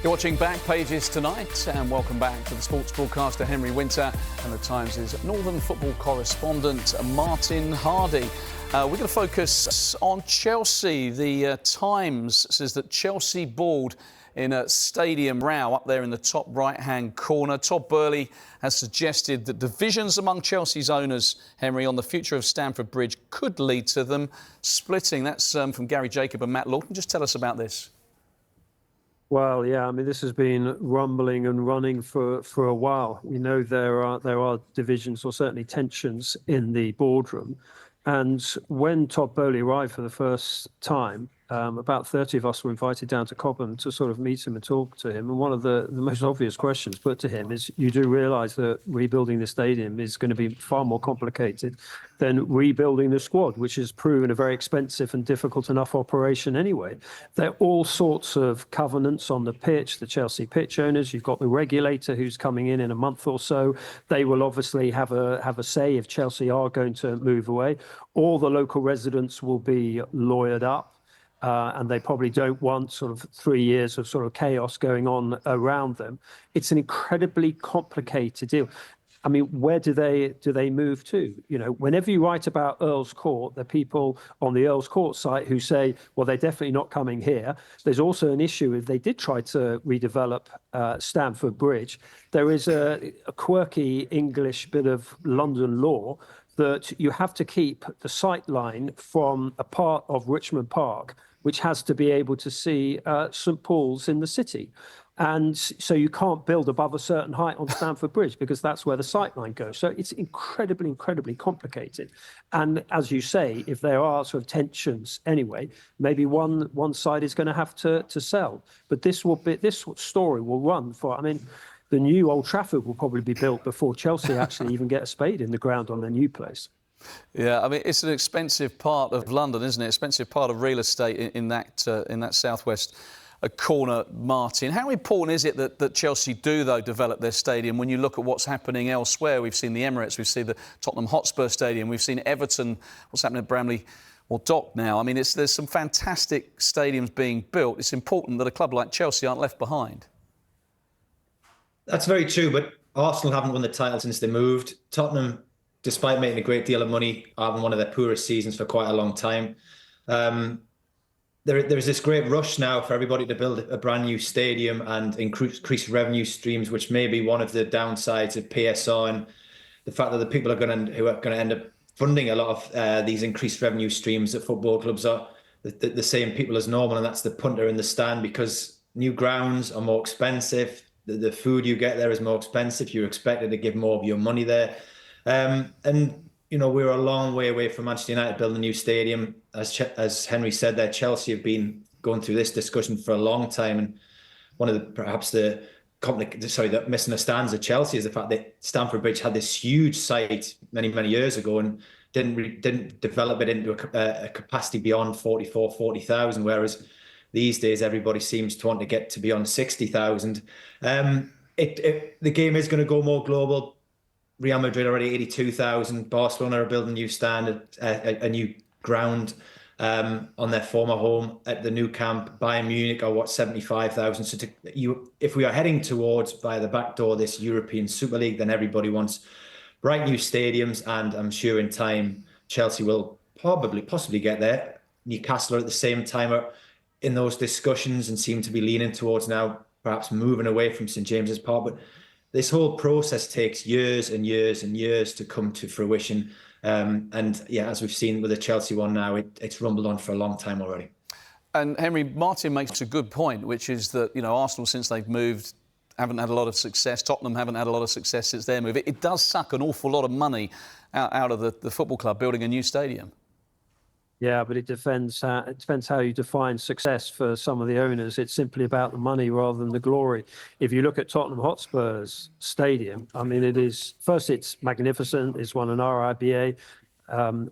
You're watching Back Pages tonight, and welcome back to the sports broadcaster Henry Winter and the Times' Northern football correspondent Martin Hardy. We're going to focus on Chelsea. The Times says that Chelsea balled in a stadium row up there in the top right-hand corner. Todd Boehly has suggested that divisions among Chelsea's owners, Henry, on the future of Stamford Bridge could lead to them splitting. That's from Gary Jacob and Matt Lawton. Just tell us about this. Well, yeah, I mean, this has been rumbling and running for a while. We know there are divisions or certainly tensions in the boardroom. And when Todd Boehly arrived for the first time, about 30 of us were invited down to Cobham to sort of meet him and talk to him. And one of the most obvious questions put to him is, you do realise that rebuilding the stadium is going to be far more complicated than rebuilding the squad, which has proven a very expensive and difficult enough operation anyway. There are all sorts of covenants on the pitch, the Chelsea pitch owners. You've got the regulator who's coming in a month or so. They will obviously have a say if Chelsea are going to move away. All the local residents will be lawyered up. And they probably don't want sort of 3 years of sort of chaos going on around them. It's an incredibly complicated deal. I mean, where do they move to? You know, whenever you write about Earls Court, there are people on the Earls Court site who say, well, they're definitely not coming here. There's also an issue if they did try to redevelop Stamford Bridge. There is a quirky English bit of London law that you have to keep the sight line from a part of Richmond Park, which has to be able to see St Paul's in the city. And so you can't build above a certain height on Stamford Bridge because that's where the sight line goes. So it's incredibly, incredibly complicated. And as you say, if there are sort of tensions anyway, maybe one side is going to have to sell. But this story will run for, I mean, the new Old Trafford will probably be built before Chelsea actually even get a spade in the ground on their new place. Yeah, I mean, it's an expensive part of London, isn't it? Expensive part of real estate in that southwest corner, Martin. How important is it that Chelsea do, though, develop their stadium when you look at what's happening elsewhere? We've seen the Emirates, we've seen the Tottenham Hotspur Stadium, we've seen Everton, what's happening at Bramley or Dock now. I mean, there's some fantastic stadiums being built. It's important that a club like Chelsea aren't left behind. That's very true, but Arsenal haven't won the title since they moved. Tottenham, despite making a great deal of money, are having one of their poorest seasons for quite a long time. There's this great rush now for everybody to build a brand new stadium and increase revenue streams, which may be one of the downsides of PSR and the fact that the people who are going to end up funding a lot of these increased revenue streams at football clubs are the same people as normal, and that's the punter in the stand, because new grounds are more expensive. The food you get there is more expensive. You're expected to give more of your money there. And, you know, we're a long way away from Manchester United building a new stadium. As Henry said there, Chelsea have been going through this discussion for a long time. And one of the misunderstands of Chelsea is the fact that Stamford Bridge had this huge site many, many years ago and didn't develop it into a capacity beyond 40,000, whereas these days, everybody seems to want to get to beyond 60,000. The game is going to go more global. Real Madrid already 82,000. Barcelona are building a new stand, a new ground on their former home at the new camp. Bayern Munich are 75,000. So if we are heading towards, via the back door, this European Super League, then everybody wants bright new stadiums, and I'm sure in time Chelsea will possibly get there. Newcastle are at the same time in those discussions and seem to be leaning towards now perhaps moving away from St James's Park. But this whole process takes years and years and years to come to fruition. And yeah, as we've seen with the Chelsea one now, it's rumbled on for a long time already. And Henry, Martin makes a good point, which is that, you know, Arsenal, since they've moved, haven't had a lot of success. Tottenham haven't had a lot of success since their move. It does suck an awful lot of money out of the football club building a new stadium. Yeah, but it depends how you define success for some of the owners. It's simply about the money rather than the glory. If you look at Tottenham Hotspur's stadium, I mean, it's magnificent. It's won an RIBA,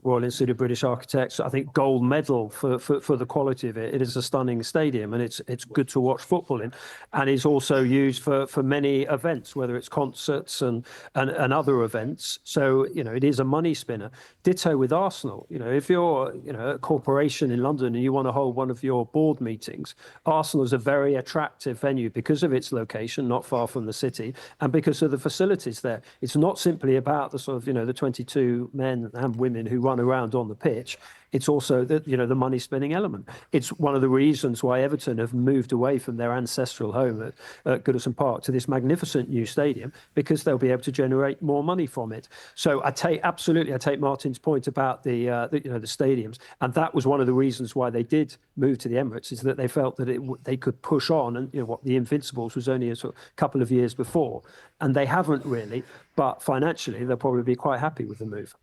Royal Institute of British Architects, I think, gold medal for the quality of it. It is a stunning stadium, and it's good to watch football in. And it's also used for many events, whether it's concerts and other events. So, you know, it is a money spinner. Ditto with Arsenal. If you're, a corporation in London and you want to hold one of your board meetings, Arsenal is a very attractive venue because of its location, not far from the city, and because of the facilities there. It's not simply about the sort of, the 22 men and women who run around on the pitch. It's also the money spinning element. It's one of the reasons why Everton have moved away from their ancestral home at Goodison Park to this magnificent new stadium, because they'll be able to generate more money from it. So I take Martin's point about the stadiums, and that was one of the reasons why they did move to the Emirates, is that they felt that they could push on, and what the Invincibles was only a sort of couple of years before, and they haven't really. But financially, they'll probably be quite happy with the move.